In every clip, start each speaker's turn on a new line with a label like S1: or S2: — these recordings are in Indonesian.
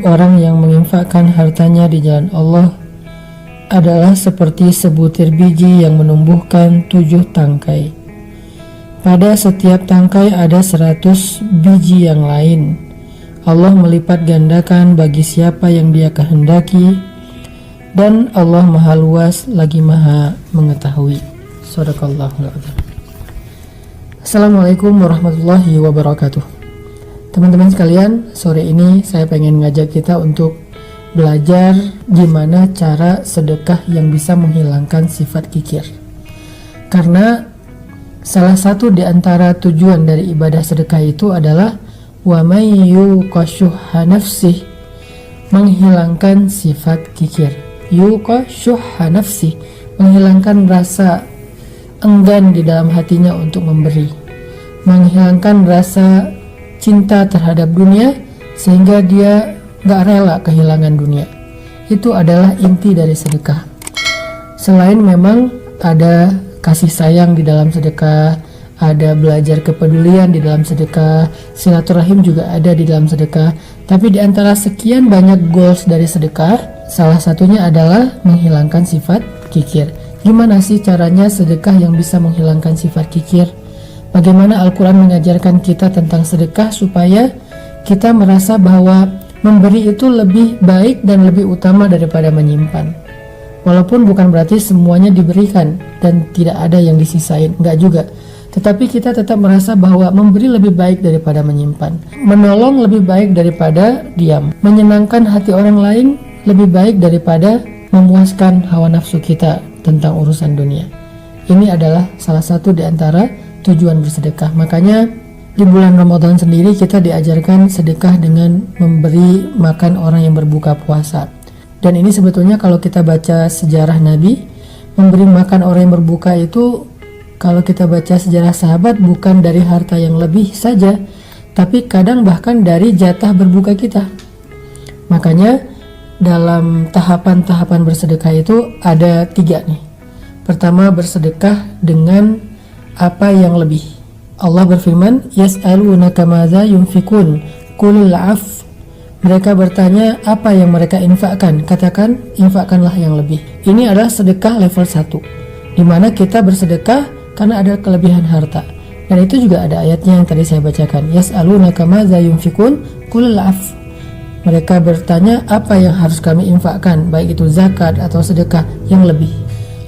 S1: orang yang menginfakkan hartanya di jalan Allah adalah seperti sebutir biji yang menumbuhkan 7 tangkai. Pada setiap tangkai ada 100 biji yang lain. Allah melipat gandakan bagi siapa yang Dia kehendaki, dan Allah Maha Luas lagi Maha Mengetahui. Shadaqallahul adzim. Assalamualaikum warahmatullahi wabarakatuh. Teman-teman sekalian, sore ini saya pengen ngajak kita untuk belajar gimana cara sedekah yang bisa menghilangkan sifat kikir. Karena salah satu di antara tujuan dari ibadah sedekah itu adalah wa may yuqashuha nafsih, menghilangkan sifat kikir. Yuqashuha nafsih, menghilangkan rasa enggan di dalam hatinya untuk memberi, menghilangkan rasa cinta terhadap dunia sehingga dia gak rela kehilangan dunia. Itu adalah inti dari sedekah. Selain memang ada kasih sayang di dalam sedekah, ada belajar kepedulian di dalam sedekah, silaturahim juga ada di dalam sedekah. Tapi di antara sekian banyak goals dari sedekah, salah satunya adalah menghilangkan sifat kikir. Gimana sih caranya sedekah yang bisa menghilangkan sifat kikir? Bagaimana Al-Quran mengajarkan kita tentang sedekah supaya kita merasa bahwa memberi itu lebih baik dan lebih utama daripada menyimpan. Walaupun bukan berarti semuanya diberikan dan tidak ada yang disisain, enggak juga. Tetapi kita tetap merasa bahwa memberi lebih baik daripada menyimpan. Menolong lebih baik daripada diam. Menyenangkan hati orang lain lebih baik daripada memuaskan hawa nafsu kita tentang urusan dunia. Ini adalah salah satu di antara tujuan bersedekah. Makanya di bulan Ramadan sendiri kita diajarkan sedekah dengan memberi makan orang yang berbuka puasa. Dan ini sebetulnya kalau kita baca sejarah Nabi, memberi makan orang yang berbuka itu, kalau kita baca sejarah sahabat, bukan dari harta yang lebih saja, tapi kadang bahkan dari jatah berbuka kita. Makanya dalam tahapan-tahapan bersedekah itu ada 3 nih. Pertama, bersedekah dengan apa yang lebih. Allah berfirman, yas'alunaka madza yunfikun qulil 'af. Mereka bertanya apa yang mereka infakkan, katakan infakkanlah yang lebih. Ini adalah sedekah level 1, di mana kita bersedekah karena ada kelebihan harta. Dan itu juga ada ayatnya yang tadi saya bacakan, yas'alunaka madza yunfikun qulil 'af. Mereka bertanya apa yang harus kami infakkan, baik itu zakat atau sedekah yang lebih.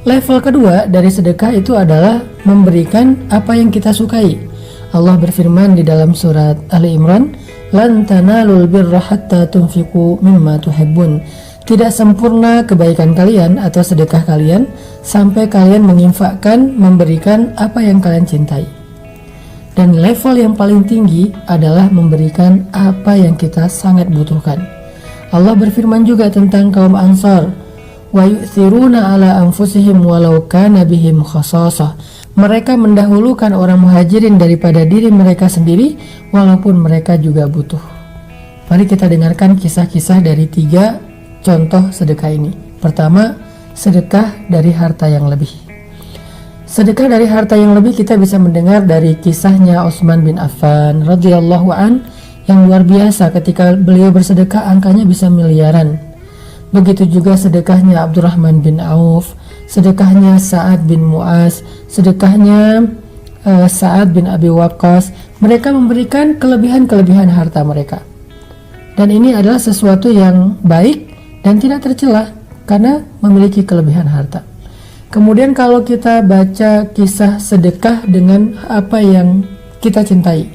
S1: Level kedua dari sedekah itu adalah memberikan apa yang kita sukai. Allah berfirman di dalam surat Ali Imran, lan tanalul birra hatta tunfiqu mimma tuhibbun. Tidak sempurna kebaikan kalian atau sedekah kalian sampai kalian menginfakkan, memberikan apa yang kalian cintai. Dan level yang paling tinggi adalah memberikan apa yang kita sangat butuhkan. Allah berfirman juga tentang kaum Ansar, wa yu'thiruna ala anfusihim walau kana bihim khasasah. Mereka mendahulukan orang muhajirin daripada diri mereka sendiri walaupun mereka juga butuh. Mari kita dengarkan kisah-kisah dari 3 contoh sedekah ini. Pertama, sedekah dari harta yang lebih. Sedekah dari harta yang lebih kita bisa mendengar dari kisahnya Utsman bin Affan radhiyallahu an yang luar biasa. Ketika beliau bersedekah angkanya bisa miliaran. Begitu juga sedekahnya Abdurrahman bin Auf, sedekahnya Sa'ad bin Mu'az, sedekahnya Sa'ad bin Abi Waqqas. Mereka memberikan kelebihan-kelebihan harta mereka. Dan ini adalah sesuatu yang baik dan tidak tercela karena memiliki kelebihan harta. Kemudian kalau kita baca kisah sedekah dengan apa yang kita cintai.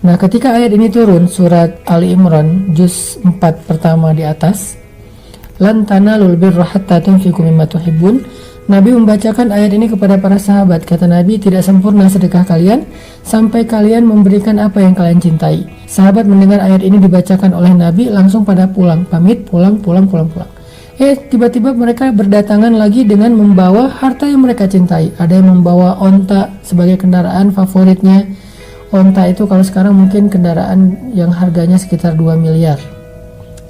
S1: Nah, ketika ayat ini turun, surat Ali Imran juz 4 pertama di atas, lan tanalul birra hatta tunfiqu mimma tuhibbun. Nabi membacakan ayat ini kepada para sahabat. Kata Nabi, tidak sempurna sedekah kalian sampai kalian memberikan apa yang kalian cintai. Sahabat mendengar ayat ini dibacakan oleh Nabi, langsung pada pulang, pamit, pulang. Tiba-tiba mereka berdatangan lagi dengan membawa harta yang mereka cintai. Ada yang membawa onta sebagai kendaraan favoritnya. Onta itu kalau sekarang mungkin kendaraan yang harganya sekitar 2 miliar.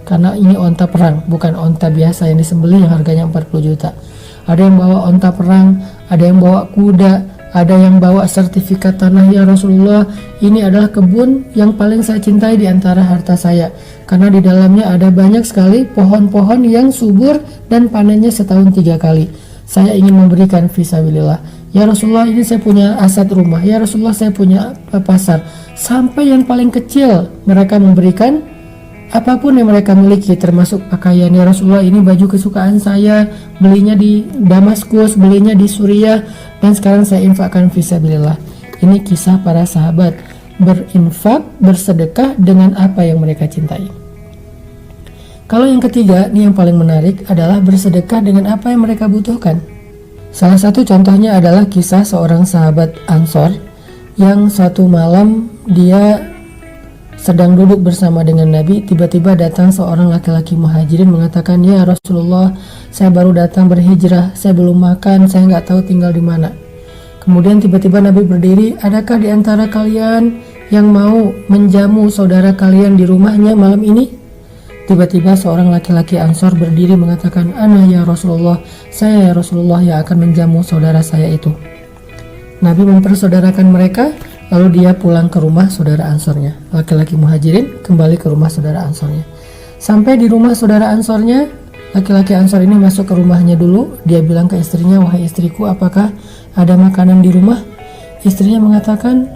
S1: Karena ini onta perang, bukan onta biasa yang disembelih yang harganya 40 juta. Ada yang bawa onta perang, ada yang bawa kuda, Ada yang bawa sertifikat tanah, ya Rasulullah, ini adalah kebun yang paling saya cintai di antara harta saya, karena di dalamnya ada banyak sekali pohon-pohon yang subur dan panennya setahun 3 kali. Saya ingin memberikan fisabilillah. Ya Rasulullah, ini saya punya aset rumah. Ya Rasulullah, saya punya pasar. Sampai yang paling kecil mereka memberikan apapun yang mereka miliki, termasuk pakaian. Ya Rasulullah, ini baju kesukaan saya, belinya di Damaskus, belinya di Suriah, dan sekarang saya infakkan fisabilillah. Ini kisah para sahabat berinfak, bersedekah dengan apa yang mereka cintai. Kalau yang ketiga, ini yang paling menarik, adalah bersedekah dengan apa yang mereka butuhkan. Salah satu contohnya adalah kisah seorang sahabat Ansor yang suatu malam dia sedang duduk bersama dengan Nabi. Tiba-tiba datang seorang laki-laki muhajirin mengatakan, "Ya Rasulullah, saya baru datang berhijrah, saya belum makan, saya nggak tahu tinggal di mana." Kemudian tiba-tiba Nabi berdiri, "Adakah di antara kalian yang mau menjamu saudara kalian di rumahnya malam ini?" Tiba-tiba seorang laki-laki Ansor berdiri mengatakan, "Ana ya Rasulullah, saya ya Rasulullah yang akan menjamu saudara saya itu." Nabi mempersaudarakan mereka, lalu dia pulang ke rumah saudara Ansornya. Laki-laki muhajirin kembali ke rumah saudara Ansornya. Sampai di rumah saudara Ansornya, laki-laki Ansor ini masuk ke rumahnya dulu. Dia bilang ke istrinya, "Wahai istriku, apakah ada makanan di rumah?" Istrinya mengatakan,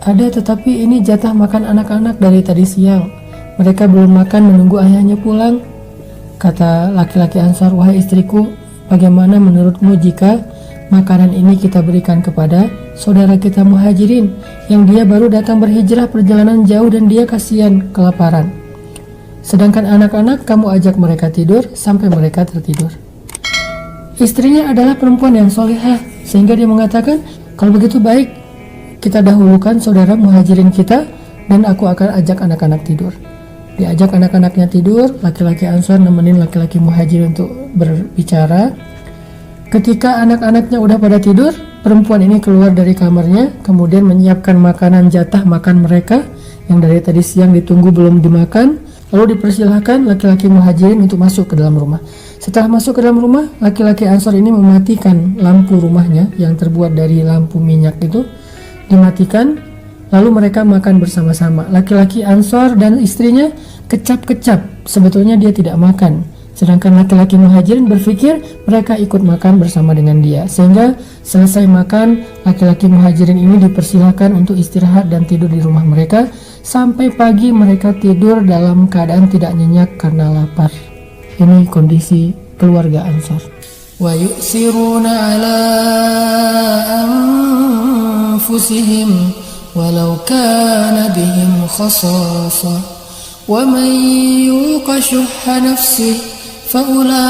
S1: "Ada, tetapi ini jatah makan anak-anak dari tadi siang. Mereka belum makan menunggu ayahnya pulang." Kata laki-laki Ansor, "Wahai istriku, bagaimana menurutmu jika makanan ini kita berikan kepada saudara kita muhajirin yang dia baru datang berhijrah perjalanan jauh dan dia kasihan kelaparan. Sedangkan anak-anak kamu ajak mereka tidur sampai mereka tertidur." Istrinya adalah perempuan yang solehah, sehingga dia mengatakan, "Kalau begitu baik, kita dahulukan saudara muhajirin kita dan aku akan ajak anak-anak tidur." Diajak anak-anaknya tidur, laki-laki Ansor nemenin laki-laki muhajir untuk berbicara. Ketika anak-anaknya udah pada tidur, perempuan ini keluar dari kamarnya, kemudian menyiapkan makanan jatah makan mereka yang dari tadi siang ditunggu belum dimakan. Lalu dipersilahkan laki-laki muhajirin untuk masuk ke dalam rumah. Setelah masuk ke dalam rumah, laki-laki Ansor ini mematikan lampu rumahnya yang terbuat dari lampu minyak itu, dimatikan. Lalu mereka makan bersama-sama. Laki-laki Ansor dan istrinya kecap-kecap, sebetulnya dia tidak makan. Sedangkan laki-laki muhajirin berpikir mereka ikut makan bersama dengan dia. Sehingga selesai makan, laki-laki muhajirin ini dipersilahkan untuk istirahat dan tidur di rumah mereka. Sampai pagi mereka tidur dalam keadaan tidak nyenyak karena lapar. Ini kondisi keluarga Ansor. Wa yu'siruna ala anfusihim walau kana bihim khasasa wa man yuqa syuhha nafsihi faulaika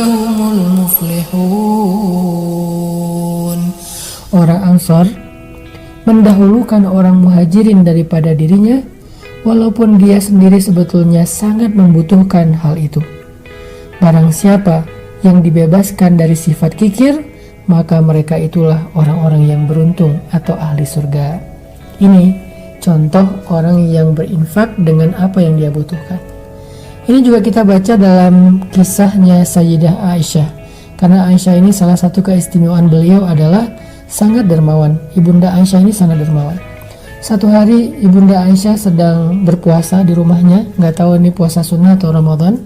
S1: humul muflihun. Orang Ansor mendahulukan orang muhajirin daripada dirinya, walaupun dia sendiri sebetulnya sangat membutuhkan hal itu. Barang siapa yang dibebaskan dari sifat kikir, maka mereka itulah orang-orang yang beruntung atau ahli surga. Ini contoh orang yang berinfak dengan apa yang dia butuhkan. Ini juga kita baca dalam kisahnya Sayyidah Aisyah. Karena Aisyah ini salah satu keistimewaan beliau adalah sangat dermawan. Ibunda Aisyah ini sangat dermawan. Satu hari Ibunda Aisyah sedang berpuasa di rumahnya, nggak tahu ini puasa sunnah atau Ramadan,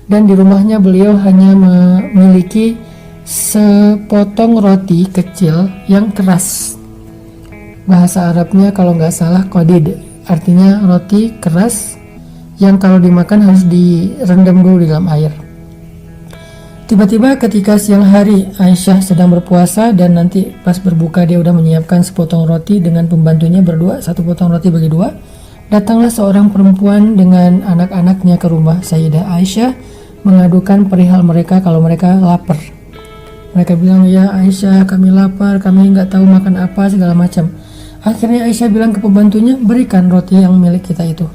S1: dan di rumahnya beliau hanya memiliki sepotong roti kecil yang keras. Bahasa Arabnya kalau nggak salah qadid, artinya roti keras yang kalau dimakan harus direndam dulu di dalam air. Tiba-tiba ketika siang hari Aisyah sedang berpuasa dan nanti pas berbuka dia udah menyiapkan sepotong roti dengan pembantunya berdua, satu potong roti bagi dua. Datanglah seorang perempuan dengan anak-anaknya ke rumah Sayyidah Aisyah mengadukan perihal mereka kalau mereka lapar. Mereka bilang, "Ya Aisyah, kami lapar, kami nggak tahu makan apa, segala macam." Akhirnya Aisyah bilang ke pembantunya, "Berikan roti yang milik kita itu."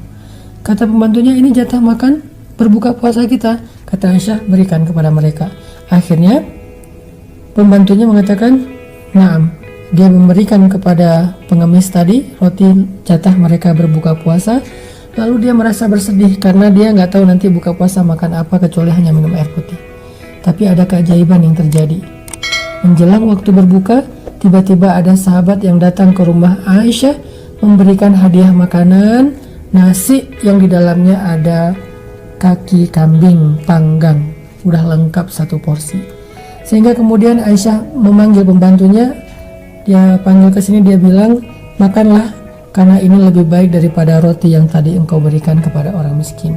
S1: Kata pembantunya, "Ini jatah makan berbuka puasa kita." Kata Aisyah, "Berikan kepada mereka." Akhirnya pembantunya mengatakan, "Naam." Dia memberikan kepada pengemis tadi roti jatah mereka berbuka puasa. Lalu dia merasa bersedih karena dia nggak tahu nanti buka puasa makan apa kecuali hanya minum air putih. Tapi ada keajaiban yang terjadi. Menjelang waktu berbuka, tiba-tiba ada sahabat yang datang ke rumah Aisyah memberikan hadiah makanan, nasi yang di dalamnya ada kaki kambing panggang, udah lengkap satu porsi. Sehingga kemudian Aisyah memanggil pembantunya, dia panggil ke sini, dia bilang, makanlah karena ini lebih baik daripada roti yang tadi engkau berikan kepada orang miskin.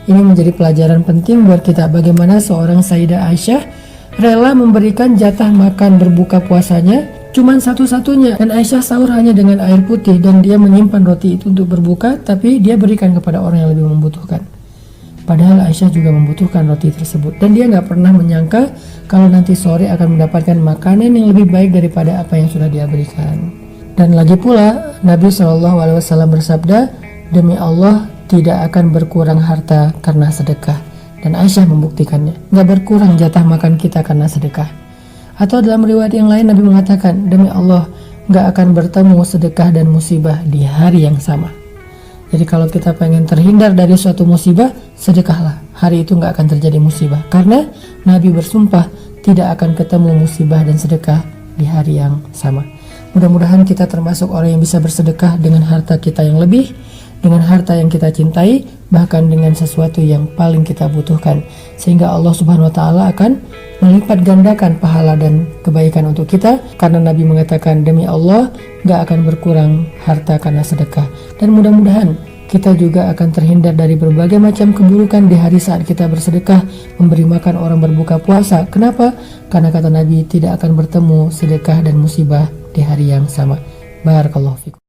S1: Ini menjadi pelajaran penting buat kita bagaimana seorang Sayyidah Aisyah rela memberikan jatah makan berbuka puasanya cuman satu-satunya, dan Aisyah sahur hanya dengan air putih dan dia menyimpan roti itu untuk berbuka, tapi dia berikan kepada orang yang lebih membutuhkan. Padahal Aisyah juga membutuhkan roti tersebut dan dia nggak pernah menyangka kalau nanti sore akan mendapatkan makanan yang lebih baik daripada apa yang sudah dia berikan. Dan lagi pula Nabi SAW bersabda, demi Allah tidak akan berkurang harta karena sedekah. Dan Aisyah membuktikannya, nggak berkurang jatah makan kita karena sedekah. Atau dalam riwayat yang lain Nabi mengatakan, demi Allah nggak akan bertemu sedekah dan musibah di hari yang sama. Jadi kalau kita pengen terhindar dari suatu musibah, sedekahlah. Hari itu nggak akan terjadi musibah. Karena Nabi bersumpah tidak akan ketemu musibah dan sedekah di hari yang sama. Mudah-mudahan kita termasuk orang yang bisa bersedekah dengan harta kita yang lebih, dengan harta yang kita cintai, bahkan dengan sesuatu yang paling kita butuhkan. Sehingga Allah Subhanahu wa Ta'ala akan melipat gandakan pahala dan kebaikan untuk kita, karena Nabi mengatakan demi Allah gak akan berkurang harta karena sedekah. Dan mudah-mudahan kita juga akan terhindar dari berbagai macam keburukan di hari saat kita bersedekah, memberi makan orang berbuka puasa. Kenapa? Karena kata Nabi tidak akan bertemu sedekah dan musibah di hari yang sama. Barakallahu fikum.